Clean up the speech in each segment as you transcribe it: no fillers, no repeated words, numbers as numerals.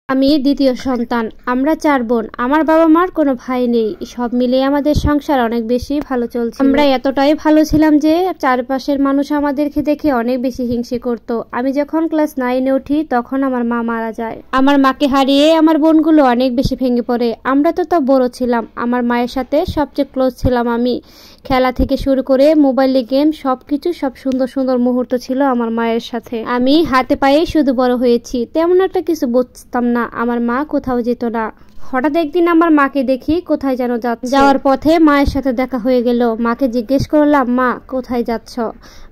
আমি দ্বিতীয় সন্তান। আমরা 4 বোন। আমার বাবা মার কোনো ভাই নেই। সব মিলিয়ে আমাদের সংসার অনেক বেশি ভালো চলছে। আমরা এতটাই ভালো ছিলাম যে চারপাশের মানুষ আমাদেরকে দেখে অনেক বেশি হিংসে করত। আমি যখন ক্লাস 9-এ উঠি তখন আমার মা মারা যায়। আমার মাকে হারিয়ে আমার বোনগুলো অনেক বেশি ভেঙে পড়ে। আমরা তো তা বড় ছিলাম। আমার মায়ের সাথে সবচেয়ে ক্লোজ ছিলাম আমি। খেলা থেকে শুরু করে মোবাইলে গেম সবকিছু, সব সুন্দর সুন্দর মুহূর্ত ছিল আমার মায়ের সাথে। আমি হাতে পায়ে শুধু বড় হয়েছি, তেমন একটা কিছু বুঝতাম না। আমার মা কোথাও যেত না। হঠাৎ একদিন আমার মাকে দেখি কোথায় যেন যাওয়ার পথে মায়ের সাথে দেখা হয়ে গেল। মাকে জিজ্ঞেস করলাম, মা কোথায় যাচ্ছ?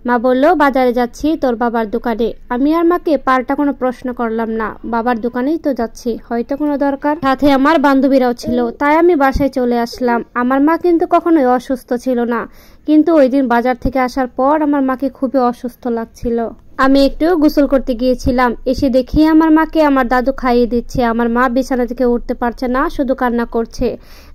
মা বলল, বাজারে যাচ্ছি তোর বাবার দোকানে। আমি আর মাকে পাল্টা কোনো প্রশ্ন করলাম না। বাবার দোকানেই তো যাচ্ছি, হয়তো কোনো দরকার। সাথে আমার বান্ধবীরাও ছিল, তাই আমি বাসায় চলে আসলাম। আমার মা কিন্তু কখনোই অসুস্থ ছিল না, কিন্তু ওই দিন বাজার থেকে আসার পর আমার মাকে খুবই অসুস্থ লাগছিল। আমি একটু গোসল করতে গিয়েছিলাম, এসে দেখি আমার মাকে আমার দাদু খাইয়ে দিচ্ছে। আমার মা বিছানা থেকে উঠতে পারছে না, শুধু কান্না করছে।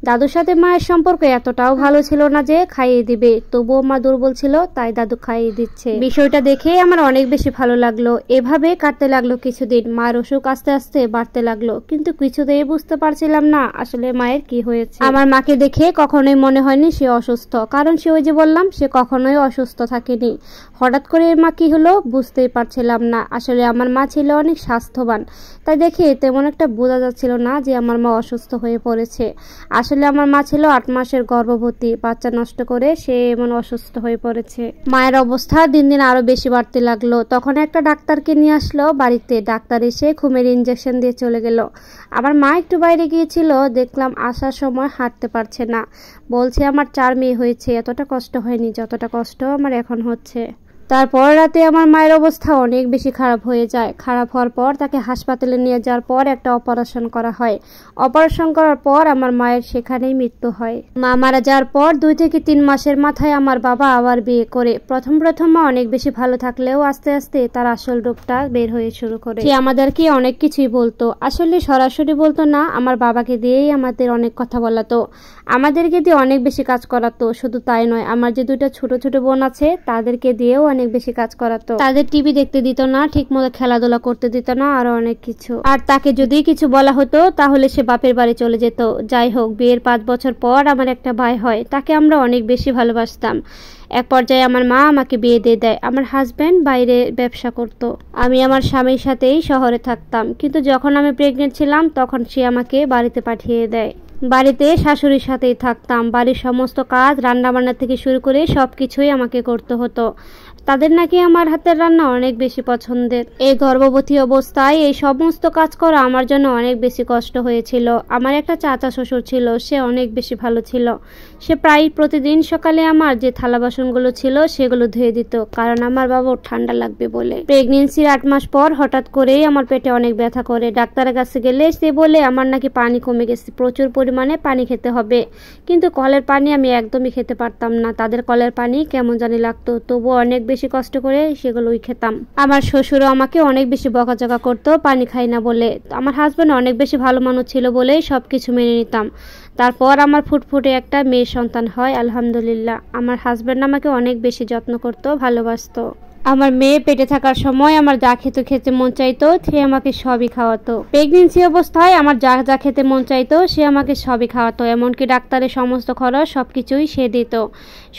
দাদুর সাথে মায়ের সম্পর্ক এতটাও ভালো ছিল না যে খাইয়ে দিবে, তবুও মা দুর্বল ছিল, তাই দাদু খাইয়ে দিচ্ছে। বিষয়টা দেখে আমার অনেক বেশি ভালো লাগলো। এভাবে কাটতে লাগলো কিছুদিন। মায়ের অসুখ আস্তে আস্তে বাড়তে লাগলো, কিন্তু কিছুতেই বুঝতে পারছিলাম না আসলে মায়ের কি হয়েছে। আমার মাকে দেখে কখনোই মনে হয়নি সে অসুস্থ, কারণ সে ওই যে বললাম, সে কখনোই অসুস্থ থাকেনি। হঠাৎ করে মা কি হলো বুঝতেই পারছিলাম না। আসলে আমার মা ছিল অনেক স্বাস্থ্যবান, তাই দেখে তেমন একটা বোঝা যাচ্ছিল না যে আমার মা অসুস্থ হয়ে পড়েছে। আসলে আমার মা ছিল 8 মাসের গর্ভবতী, বাচ্চা নষ্ট করে সে এমন অসুস্থ হয়ে পড়েছে। মায়ের অবস্থা দিন দিন আরো বেশি বাড়তে লাগলো। তখন একটা ডাক্তারকে নিয়ে আসলো বাড়িতে। ডাক্তার এসে ঘুমের ইঞ্জেকশন দিয়ে চলে গেল। আমার মা একটু বাইরে গিয়েছিল, দেখলাম আসার সময় হাঁটতে পারছে না। বলছে আমার 4 মেয়ে হয়েছে, এতটা কষ্ট হয়নি যতটা কষ্ট আমার এখন হচ্ছে। তারপর রাতে আমার মায়ের অবস্থা অনেক বেশি খারাপ হয়ে যায়। খারাপ হওয়ার পর তাকে হাসপাতালে নিয়ে যাওয়ার পর একটা অপারেশন করা হয়। অপারেশন করার পর আমার মায়ের সেখানেই মৃত্যু হয়। মা মারা যাওয়ার পর 2 থেকে 3 মাসের মাথায় আমার বাবা আবার বিয়ে করে। প্রথম মা অনেক বেশি ভালো থাকলেও আস্তে আস্তে তার আসল রূপটা বের হয়ে শুরু করে। সে আমাদেরকে অনেক কিছুই বলতো, আসলে সরাসরি বলতো না। আমার বাবাকে দিয়েই আমাদের অনেক কথা বলাতো, আমাদেরকে দিয়ে অনেক বেশি কাজ করাতো। শুধু তাই নয়, আমার যে 2টা ছোট ছোট বোন আছে তাদেরকে দিয়েও অনেক বেশি কাজ করাতো। তাদের টিভি দেখতে দিত না, ঠিক মতো খেলাধুলা করতে দিত না, আরো অনেক কিছু। আর তাকে যদি কিছু বলা হতো তাহলে সে বাপের বাড়ি চলে যেত। যাই হোক, বিয়ের 5 বছর পর আমার একটা ভাই হয়, তাকে আমরা অনেক বেশি ভালোবাসতাম। এক পর্যায়ে আমার মা আমাকে বিয়ে দিয়ে দেয়। আমার হাজব্যান্ড বাইরে ব্যবসা করত, আমি আমার স্বামীর সাথেই শহরে থাকতাম। কিন্তু যখন আমি প্রেগনেন্ট ছিলাম তখন সে আমাকে বাড়িতে পাঠিয়ে দেয়। বাড়িতে শাশুড়ির সাথেই থাকতাম। বাড়ির সমস্ত কাজ, রান্নাবান্না থেকে শুরু করে সবকিছুই আমাকে করতে হতো। তাদের নাকি আমার হাতের রান্না অনেক বেশি পছন্দের। এই গর্ভবতী অবস্থায় এই সমস্ত কাজ করা আমার জন্য অনেক বেশি কষ্ট হয়েছিল। আমার একটা চাচা শ্বশুর ছিল, সে অনেক বেশি ভালো ছিল। সে প্রায় প্রতিদিন সকালে আমার যে থালা বাসনগুলো ছিল সেগুলো ধুয়ে দিত, কারণ আমার বাবুর ঠান্ডা লাগবে বলে। প্রেগনেন্সির 8 মাস পর হঠাৎ করেই আমার পেটে অনেক ব্যথা করে। ডাক্তারের কাছে গেলে সে বলে আমার নাকি পানি কমে গেছে, প্রচুর পরিমাণে পানি খেতে হবে। কিন্তু কলের পানি আমি একদমই খেতে পারতাম না। তাদের কলের পানি কেমন জানি লাগতো, তবুও অনেক বেশি কষ্ট করে সেগুলোই খেতাম। আমার শ্বশুরও আমাকে অনেক বেশি বকাঝকা করতো পানি খাই না বলে। আমার হাজব্যান্ড অনেক বেশি ভালো মানুষ ছিল বলে সবকিছু মেনে নিতাম। তারপর আমার ফুটফুটে একটা মেয়ে সন্তান হয়, আলহামদুলিল্লাহ। আমার হাজব্যান্ড আমাকে অনেক বেশি যত্ন করতো, ভালোবাসতো। আমার মেয়ে পেটে থাকার সময় আমার যা খেতে মন চাইতো সে আমাকে সবই খাওয়াতো। প্রেগনেন্সি অবস্থায় আমার যা খেতে মন চাইতো সে আমাকে সবই খাওয়াতো, এমনকি ডাক্তারের সমস্ত খরচ সবকিছুই সে দিত।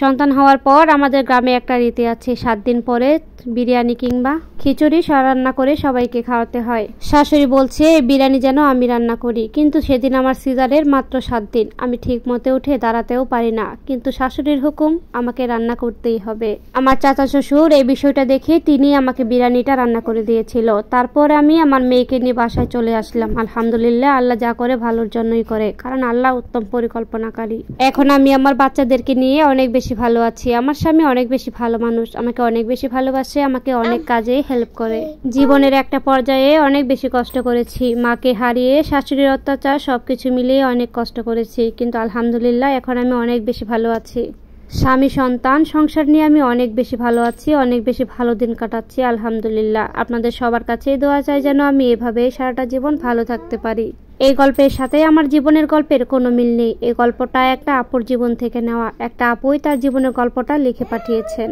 সন্তান হওয়ার পর আমাদের গ্রামে একটা রীতি আছে, 7 দিন পরে বিরিয়ানি কিংবা খিচুড়ি রান্না করে সবাইকে খাওয়াতে হয়। শাশুড়ি বলছে বিরিয়ানি যেন আমি রান্না করি, কিন্তু সেদিন আমার সিজারের মাত্র 7 দিন। আমি ঠিক মতো উঠে দাঁড়াতেও পারি না, কিন্তু শাশুড়ির হুকুম, আমাকে রান্না করতেই হবে। আমার চাচা শ্বশুর এই বিষয়টা দেখে তিনি আমাকে বিরিয়ানিটা রান্না করে দিয়েছিল। তারপর আমি আমার মেয়েকে নিয়ে বাসায় চলে আসলাম। আলহামদুলিল্লাহ, আল্লাহ যা করে ভালোর জন্যই করে, কারণ আল্লাহ উত্তম পরিকল্পনাকারী। এখন আমি আমার বাচ্চাদেরকে নিয়ে অনেক বেশি ভালো আছি। আমার স্বামী অনেক বেশি ভালো মানুষ, আমাকে অনেক বেশি ভালোবাসে, আমাকে অনেক কাজে হেল্প করে। জীবনের একটা পর্যায়ে অনেক বেশি কষ্ট করেছি, মাকে হারিয়ে, শাশুড়ির অত্যাচার সবকিছু মিলিয়ে অনেক কষ্ট করেছি, কিন্তু আলহামদুলিল্লাহ এখন আমি অনেক বেশি ভালো আছি। স্বামী, সন্তান, সংসার নিয়ে আমি অনেক বেশি ভালো আছি, অনেক বেশি ভালো দিন কাটাচ্ছি, আলহামদুলিল্লাহ। আপনাদের সবার কাছেই দোয়া চাই যেন আমি এভাবে সারাটা জীবন ভালো থাকতে পারি। এই গল্পের সাথে আমার জীবনের গল্পের কোনো মিল নেই। এই গল্পটা একটা আপুর জীবন থেকে নেওয়া। একটা আপুই তার জীবনের গল্পটা লিখে পাঠিয়েছেন।